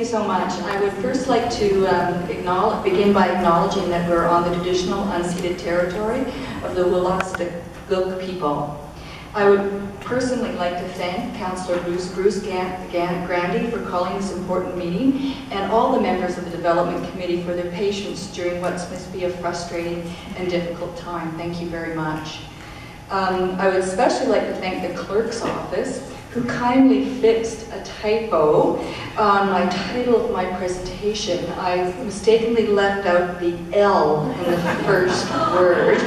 Thank you so much. I would first like to begin by acknowledging that we're on the traditional unceded territory of the Wolastoqiyik people. I would personally like to thank Councillor Bruce Grandy for calling this important meeting, and all the members of the Development Committee for their patience during what must be a frustrating and difficult time. Thank you very much. I would especially like to thank the Clerk's Office, who kindly fixed a typo on my title of my presentation. I mistakenly left out the L in the first word,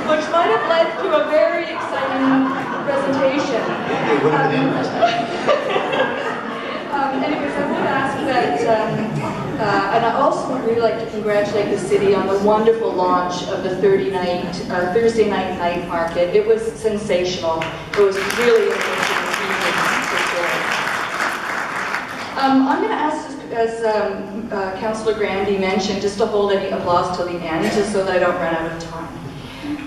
which might have led to a very exciting presentation. Anyways, I would ask that, and I also would really like to congratulate the city on the wonderful launch of the Thursday night market. It was sensational. It was really amazing evening for sure. I'm going to ask, as Councillor Grandy mentioned, just to hold any applause till the end, just so that I don't run out of time.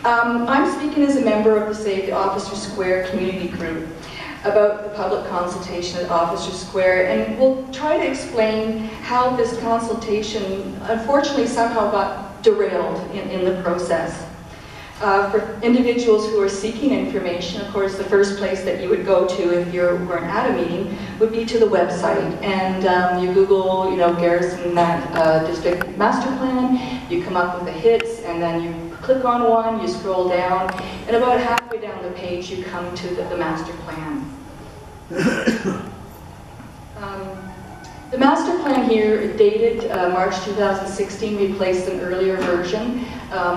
I'm speaking as a member of the Save the Officer Square community group about the public consultation at Officer Square, and we'll try to explain how this consultation unfortunately somehow got derailed in the process. For individuals who are seeking information, of course, the first place that you would go to if you weren't at a meeting would be to the website, and you Google, Garrison District Master Plan, you come up with the hits, and then you click on one, you scroll down, and about halfway down the page you come to the master plan. The master plan here, dated March 2016, replaced an earlier version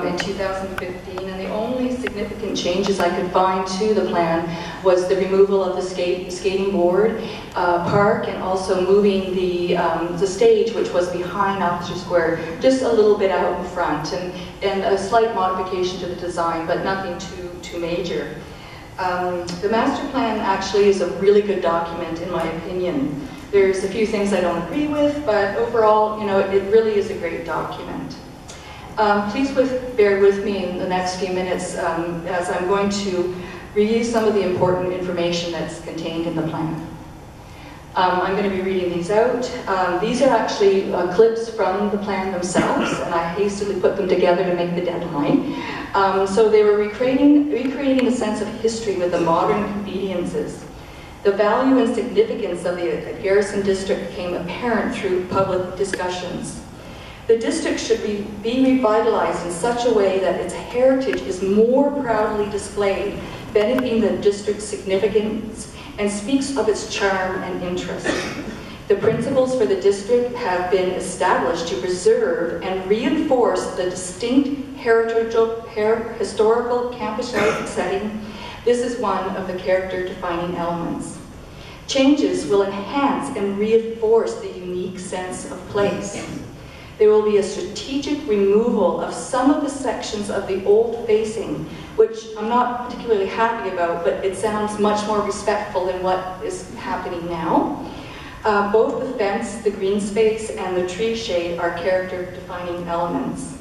in 2015, and the only significant changes I could find to the plan was the removal of the skating board park, and also moving the stage, which was behind Officer Square, just a little bit out in front, and a slight modification to the design, but nothing too major. The master plan actually is a really good document, in my opinion. There's a few things I don't agree with, but overall, it really is a great document. Please bear with me in the next few minutes as I'm going to review some of the important information that's contained in the plan. I'm going to be reading these out. These are actually clips from the plan themselves, and I hastily put them together to make the deadline. So they were recreating a sense of history with the modern conveniences. The value and significance of the Garrison District became apparent through public discussions. The district should be revitalized in such a way that its heritage is more proudly displayed, benefiting the district's significance and speaks of its charm and interest. The principles for the district have been established to preserve and reinforce the distinct historical campus setting. This is one of the character-defining elements. Changes will enhance and reinforce the unique sense of place. There will be a strategic removal of some of the sections of the old facing, which I'm not particularly happy about, but it sounds much more respectful than what is happening now. Both the fence, the green space, and the tree shade are character-defining elements.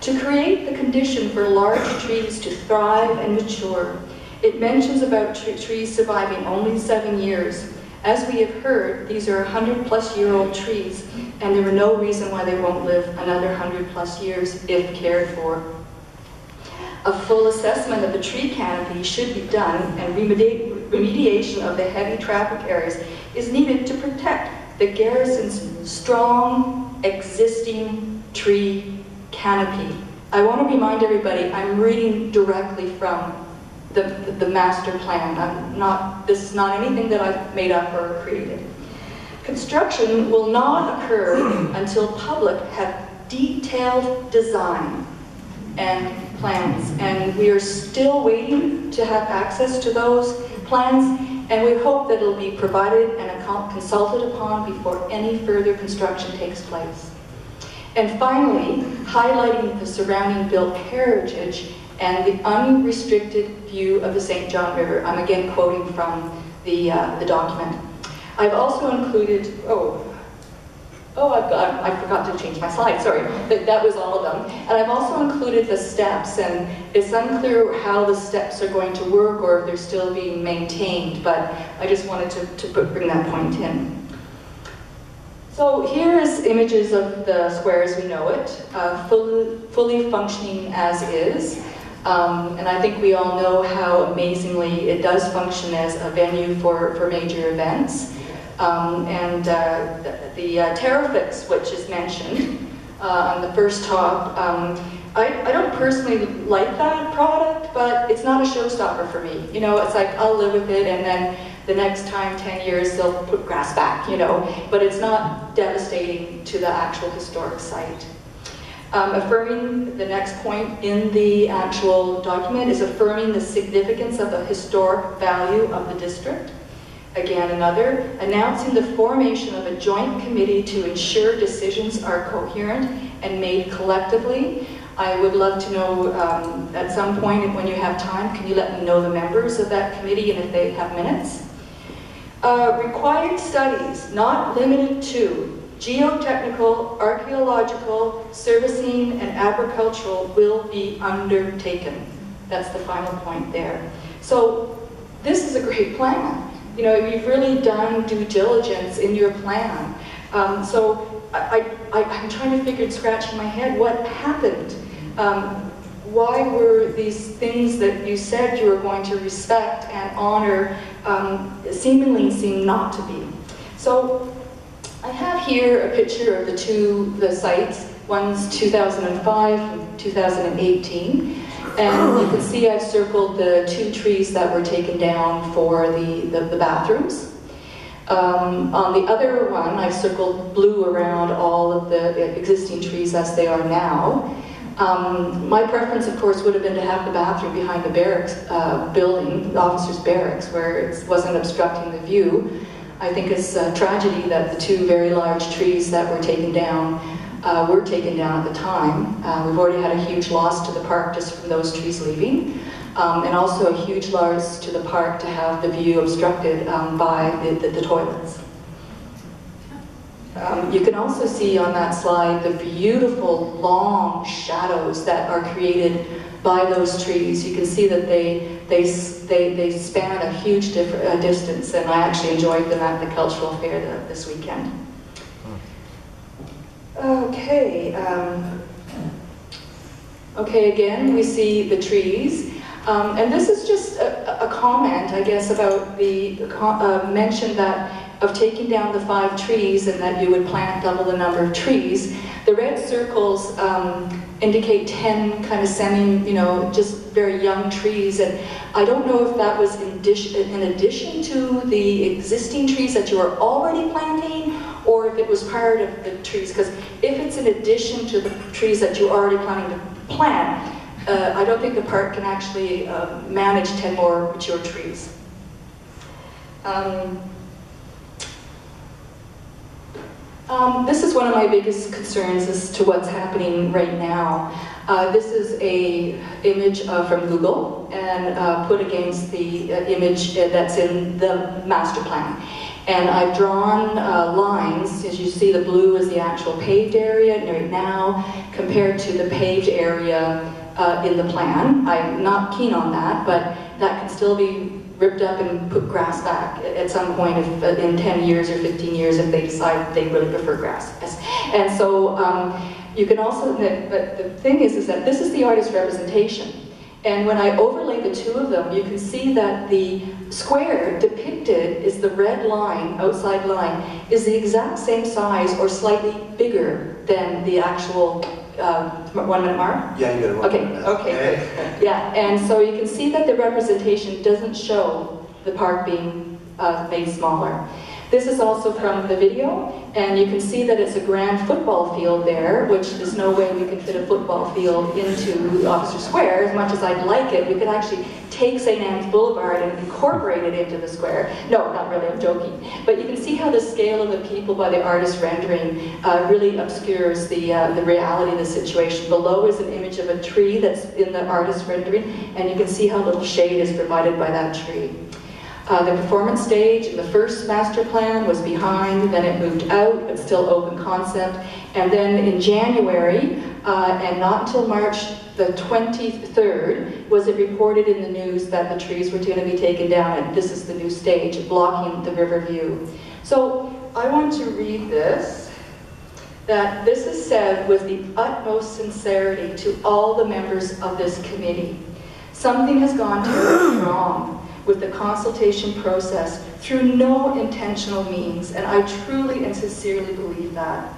To create the condition for large trees to thrive and mature, it mentions about trees surviving only 7 years. As we have heard, these are 100-plus-year-old trees, and there are no reason why they won't live another 100-plus years if cared for. A full assessment of the tree canopy should be done, and remediation of the heavy traffic areas is needed to protect the Garrison's strong, existing tree canopy. I want to remind everybody, I'm reading directly from the master plan. This is not anything that I've made up or created. Construction will not occur until public have detailed design and plans, and we are still waiting to have access to those plans, and we hope that it'll be provided and consulted upon before any further construction takes place. And finally, highlighting the surrounding built heritage and the unrestricted view of the St. John River. I'm again quoting from the document. I've also included, Oh, I forgot to change my slide, sorry. That was all of them. And I've also included the steps, and it's unclear how the steps are going to work or if they're still being maintained, but I just wanted to bring that point in. So here is images of the square as we know it, fully functioning as is. And I think we all know how amazingly it does function as a venue for major events. The Terrafix, which is mentioned on the first top, I don't personally like that product, but it's not a showstopper for me. You know, it's like I'll live with it, and then the next time, 10 years, they'll put grass back, you know, but it's not devastating to the actual historic site. Affirming the next point in the actual document is affirming the significance of the historic value of the district. Again, another, announcing the formation of a joint committee to ensure decisions are coherent and made collectively. I would love to know, at some point, when you have time, can you let me know the members of that committee and if they have minutes? Required studies, not limited to geotechnical, archaeological, servicing, and agricultural will be undertaken. That's the final point there. So this is a great plan. You know, you've really done due diligence in your plan. So I'm trying to figure, scratching my head, what happened? Why were these things that you said you were going to respect and honor seemingly seem not to be? So I have here a picture of the sites. One's 2005 and 2018. And you can see I've circled the 2 trees that were taken down for the bathrooms. On the other one, I've circled blue around all of the existing trees as they are now. My preference, of course, would have been to have the bathroom behind the barracks building, the officers' barracks, where it wasn't obstructing the view. I think it's a tragedy that the 2 very large trees that were taken down at the time. We've already had a huge loss to the park just from those trees leaving, and also a huge loss to the park to have the view obstructed by the toilets. You can also see on that slide the beautiful long shadows that are created by those trees. You can see that they span a huge distance, and I actually enjoyed them at the cultural fair this weekend. Okay, again, we see the trees. And this is just a comment, I guess, about the mention of taking down the 5 trees and that you would plant double the number of trees. The red circles indicate 10 kind of just very young trees. And I don't know if that was in addition to the existing trees that you were already planting, or if it was part of the trees, because if it's in addition to the trees that you're already planning to plant, I don't think the park can actually manage 10 more mature trees. This is one of my biggest concerns as to what's happening right now. This is an image from Google and put against the image that's in the master plan. And I've drawn lines, as you see the blue is the actual paved area right now compared to the paved area in the plan. I'm not keen on that, but that can still be ripped up and put grass back at some point in 10 years or 15 years if they decide they really prefer grass. Yes. And so you can also, but the thing is that this is the artist's representation. And when I overlay the 2 of them, you can see that the square depicted is the red line, outside line, is the exact same size or slightly bigger than the actual 1 minute mark? Yeah, you got it. Okay. Yeah, and so you can see that the representation doesn't show the park being made smaller. This is also from the video, and you can see that it's a grand football field there, which there's no way we can fit a football field into Officer Square. As much as I'd like it, we could actually take St. Anne's Boulevard and incorporate it into the square. No, not really, I'm joking. But you can see how the scale of the people by the artist rendering really obscures the reality of the situation. Below is an image of a tree that's in the artist rendering, and you can see how little shade is provided by that tree. The performance stage in the first master plan was behind, then it moved out, but still open concept. And then in January, and not until March the 23rd, was it reported in the news that the trees were going to be taken down, and this is the new stage, blocking the river view. So I want to read this, that this is said with the utmost sincerity to all the members of this committee. Something has gone terribly wrong with the consultation process through no intentional means, and I truly and sincerely believe that.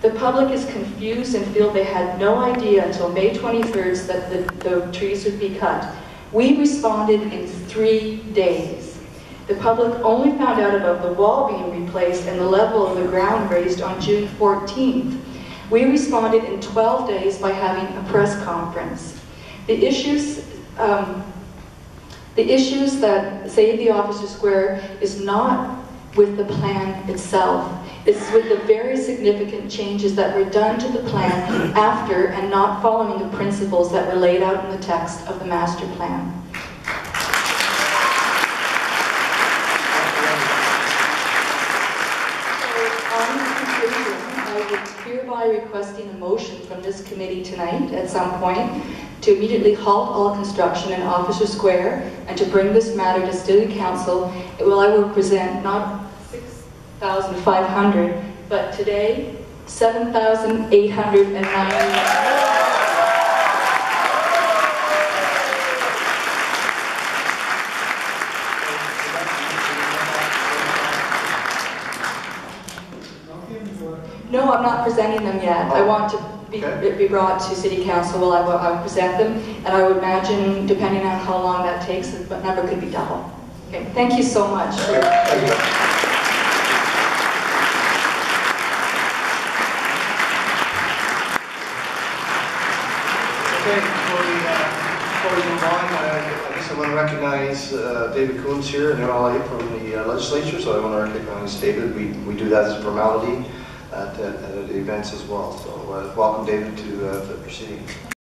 The public is confused and feel they had no idea until May 23rd that the trees would be cut. We responded in 3 days. The public only found out about the wall being replaced and the level of the ground raised on June 14th. We responded in 12 days by having a press conference. The issues that save the Officer Square is not with the plan itself. It's with the very significant changes that were done to the plan after and not following the principles that were laid out in the text of the master plan. I would hereby requesting a motion from this committee tonight at some point to immediately halt all construction in Officer Square and to bring this matter to City Council. Well, I will present not 6,500, but today 7,890. No, I'm not presenting them yet. I want to be brought to City Council. Well, I will present them, and I would imagine, depending on how long that takes, the number could be double. Okay, thank you so much. Okay, before we move on, I guess I want to recognize David Coons here, an MLA from the legislature, so I want to recognize David. We do that as a formality at the events as well. So welcome, David, to the proceedings.